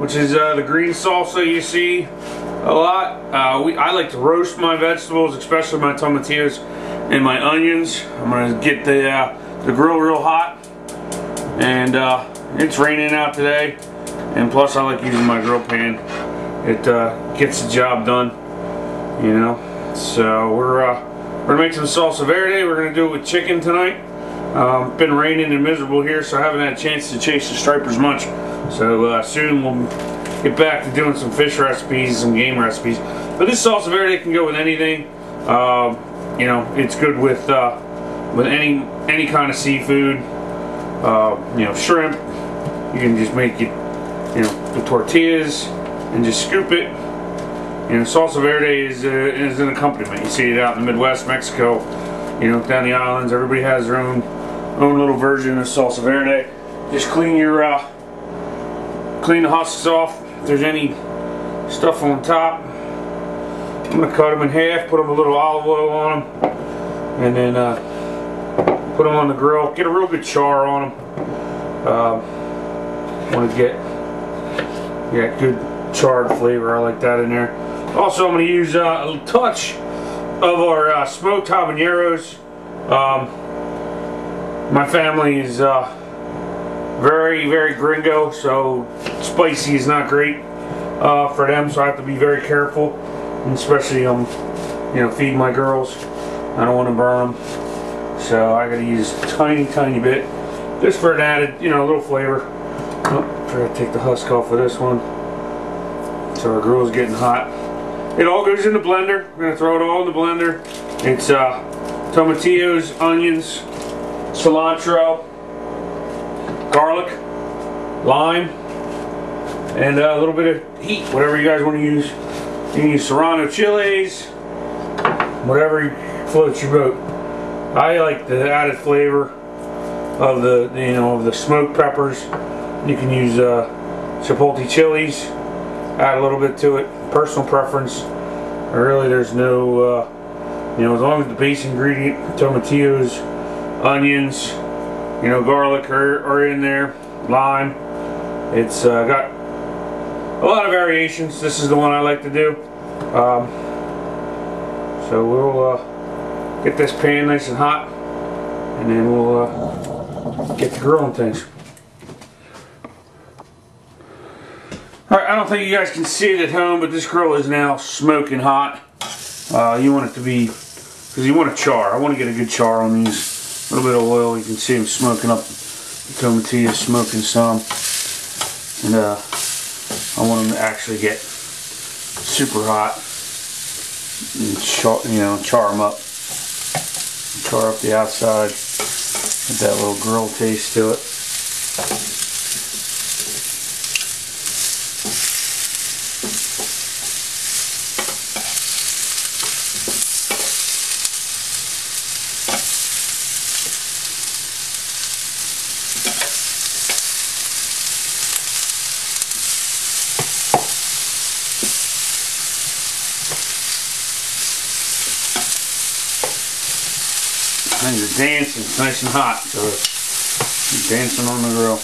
which is the green salsa you see a lot. I like to roast my vegetables, especially my tomatillos and my onions. I'm going to get the grill real hot, and it's raining out today, and plus I like using my grill pan. It gets the job done, you know. So we're gonna make some salsa verde. We're gonna do it with chicken tonight. It's been raining and miserable here, so I haven't had a chance to chase the stripers much. So soon we'll get back to doing some fish recipes, some game recipes. But this salsa verde can go with anything. You know, it's good with any kind of seafood. You know, shrimp. You can just make it, you know, the tortillas and just scoop it. You know, salsa verde is an accompaniment. You see it out in the Midwest, Mexico. You know, down the islands, everybody has their own little version of salsa verde. Just clean the husks off. If there's any stuff on top, I'm gonna cut them in half. Put them a little olive oil on them, and then put them on the grill. Get a real good char on them. Want to get good charred flavor. I like that in there. Also, I'm going to use a touch of our smoked habaneros. My family is very, very gringo, so spicy is not great for them. So I have to be very careful, and especially you know, feed my girls. I don't want to burn them, so I got to use a tiny, tiny bit just for an added, you know, little flavor. Oh, try to take the husk off of this one. So our grill's getting hot. It all goes in the blender. We're gonna throw it all in the blender. It's tomatillos, onions, cilantro, garlic, lime, and a little bit of heat. Whatever you guys want to use. You can use serrano chilies, whatever floats your boat. I like the added flavor of the smoked peppers. You can use chipotle chilies. Add a little bit to it, personal preference. Really, there's no, you know, as long as the base ingredient, tomatillos, onions, you know, garlic are in there, lime. It's got a lot of variations. This is the one I like to do. So we'll get this pan nice and hot, and then we'll get to grilling things. Alright, I don't think you guys can see it at home, but this grill is now smoking hot. You want it to be, because you want a char. I want to get a good char on these. A little bit of oil, you can see them smoking up. The tomatillas smoking some. And I want them to actually get super hot. And char them up. Char up the outside. Get that little grill taste to it. Things are dancing. It's nice and hot, so it's dancing on the grill.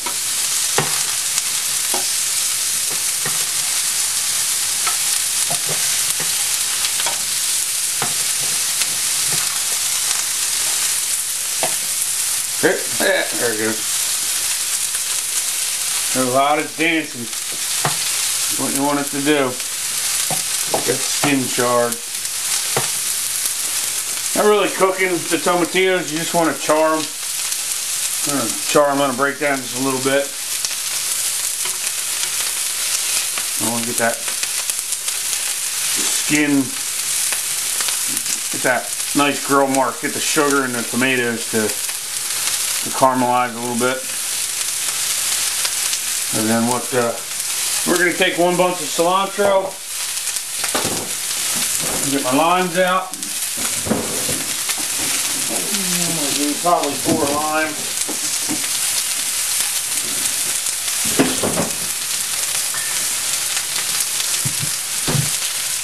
There it goes. A lot of dancing. That's what you want it to do. Get the skin charred. Not really cooking the tomatillos, you just want to char them. I'm going to char them on a breakdown just a little bit. I want to get that skin, get that nice grill mark, get the sugar and the tomatoes to caramelize a little bit. And then what we're going to take one bunch of cilantro, get my limes out. Probably 4 limes.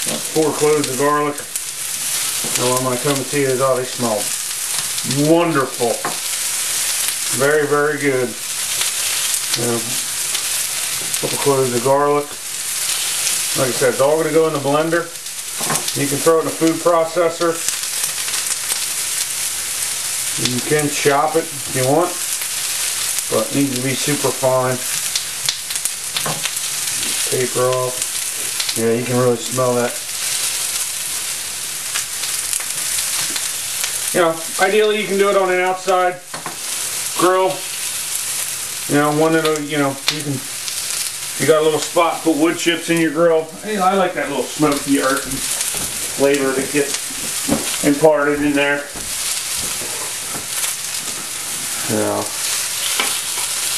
About 4 cloves of garlic. I want my tomatillos. Oh, they smell wonderful. Very, very good. couple cloves of garlic. Like I said, it's all going to go in the blender. You can throw it in a food processor. You can chop it if you want, but it needs to be super fine. Paper off. Yeah, you can really smell that. You know, ideally you can do it on an outside grill. You know, one that'll, you know, you got a little spot, put wood chips in your grill. Hey, I like that little smoky, earthy flavor that gets imparted in there. So,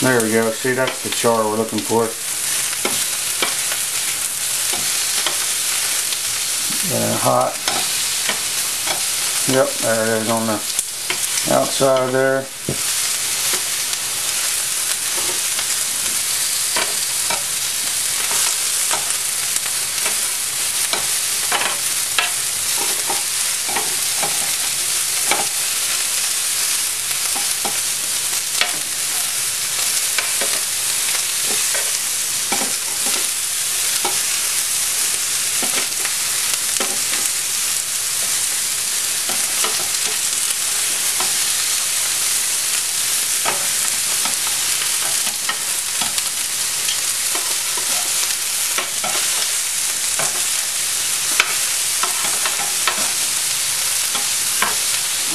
there we go. See, that's the char we're looking for. Hot. Yep, there it is on the outside there.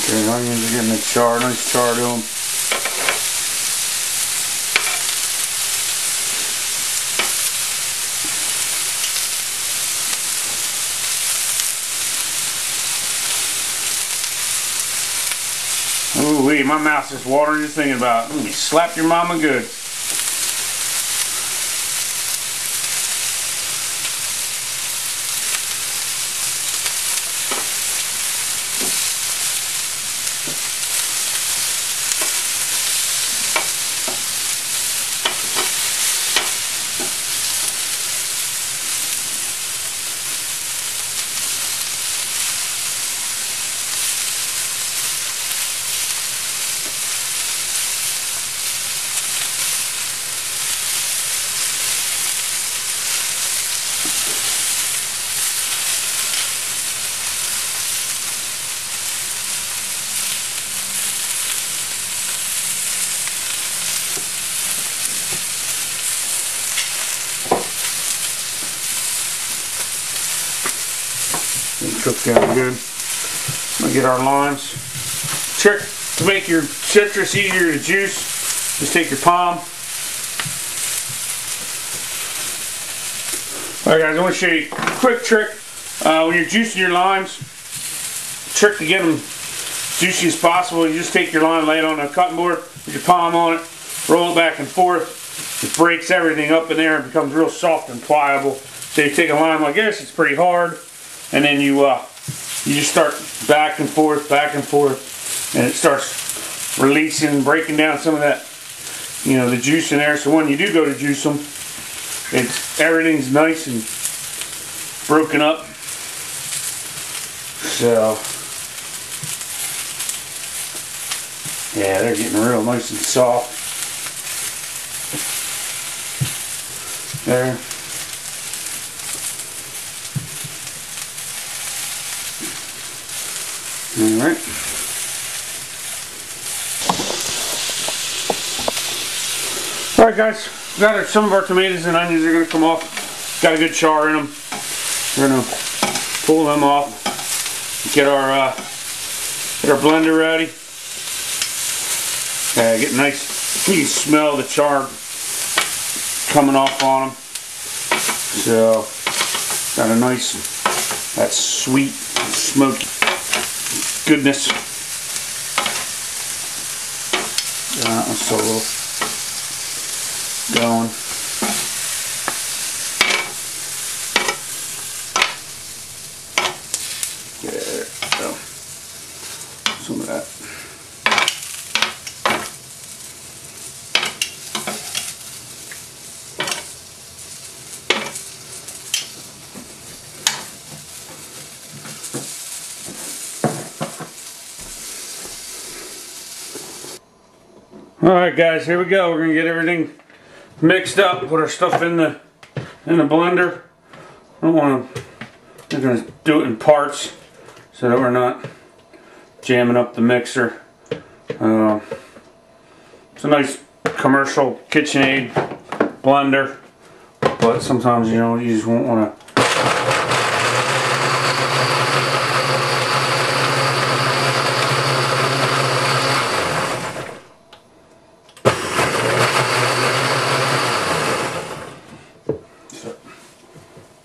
Okay, onions are getting a char, nice char to them. Ooh wee, my mouth's just watering just thinking about it. Ooh, you slapped your mama good. Cooked down good. I'm gonna get our limes. Trick to make your citrus easier to juice, just take your palm. Alright guys, I want to show you a quick trick. When you're juicing your limes, trick to get them juicy as possible. You just take your lime, lay it on a cutting board, put your palm on it, roll it back and forth. It breaks everything up in there and becomes real soft and pliable. So you take a lime like this, it's pretty hard. And then you just start back and forth, and it starts releasing, breaking down some of that, you know, the juice in there. So when you do go to juice them, everything's nice and broken up. So yeah, they're getting real nice and soft. There. Alright. Alright guys, got some of our tomatoes and onions are going to come off. Got a good char in them. We're going to pull them off. Get our blender ready. Get nice. You can smell the char coming off on them. So, got a nice, that sweet, smoky goodness. That one's still a little going. There we go. Some of that. Alright guys, here we go. We're going to get everything mixed up, put our stuff in the blender. I don't want to. We're going to do it in parts so that we're not jamming up the mixer. It's a nice commercial KitchenAid blender, but sometimes you just won't want to.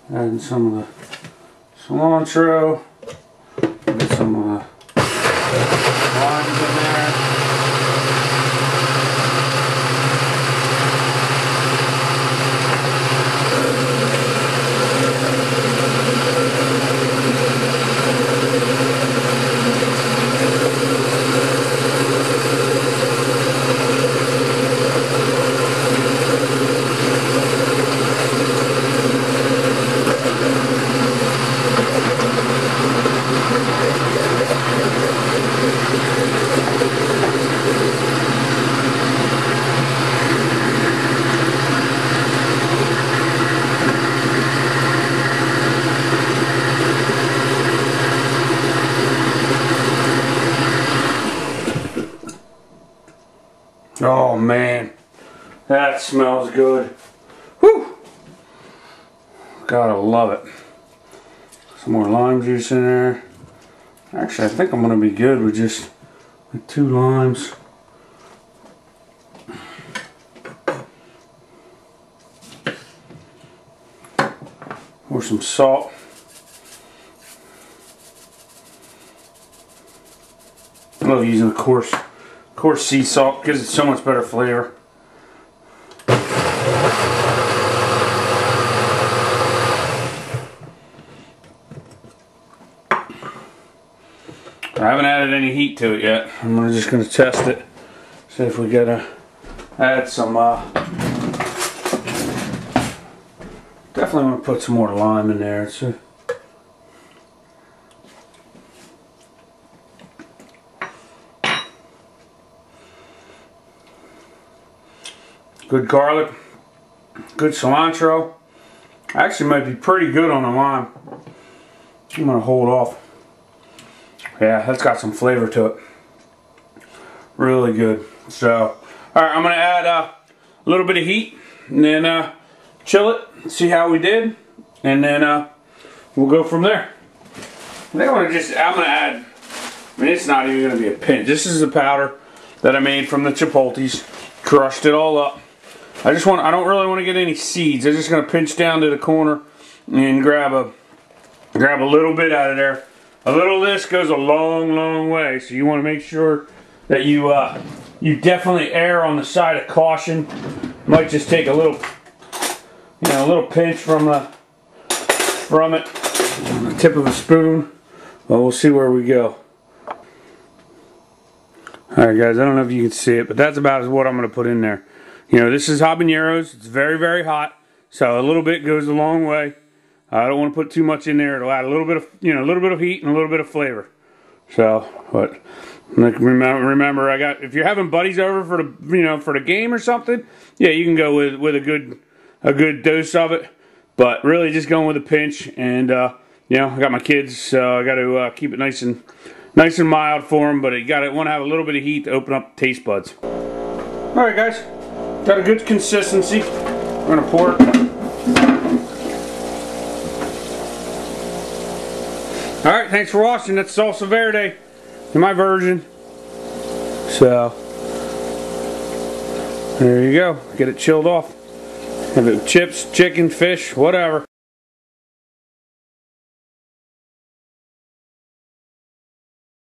Adding some of the cilantro, get some of the limes in there. Oh man, that smells good. Whew! Gotta love it. Some more lime juice in there. Actually, I think I'm gonna be good with just like 2 limes. Or some salt. I love using the coarse sea salt, gives it so much better flavor. I haven't added any heat to it yet. I'm just going to test it. See if we gotta add some. Definitely want to put some more lime in there. It's good garlic, good cilantro. Actually might be pretty good on the lime. I'm going to hold off. Yeah, that's got some flavor to it. Really good. So, alright, I'm going to add a little bit of heat and then chill it, see how we did, and then we'll go from there. I think I'm going to add, I mean, it's not even going to be a pinch. This is the powder that I made from the chipotles. Crushed it all up. I don't really want to get any seeds. I'm just going to pinch down to the corner and grab a little bit out of there. A little of this goes a long, long way, so you want to make sure that you definitely err on the side of caution. Might just take a little, a little pinch from it, on the tip of a spoon. Well, we'll see where we go. Alright guys, I don't know if you can see it, but that's about what I'm going to put in there. This is habaneros. It's very, very hot, so a little bit goes a long way. I don't want to put too much in there. It'll add a little bit of, a little bit of heat and a little bit of flavor. So, but remember, if you're having buddies over for the, for the game or something, yeah, you can go with a good dose of it. But really, just going with a pinch. And I got my kids, so I got to keep it nice and mild for them. But you want to have a little bit of heat to open up the taste buds. All right, guys, got a good consistency. We're gonna pour it. Alright, thanks for watching. That's Salsa Verde in my version. So, there you go. Get it chilled off. Have it chips, chicken, fish, whatever.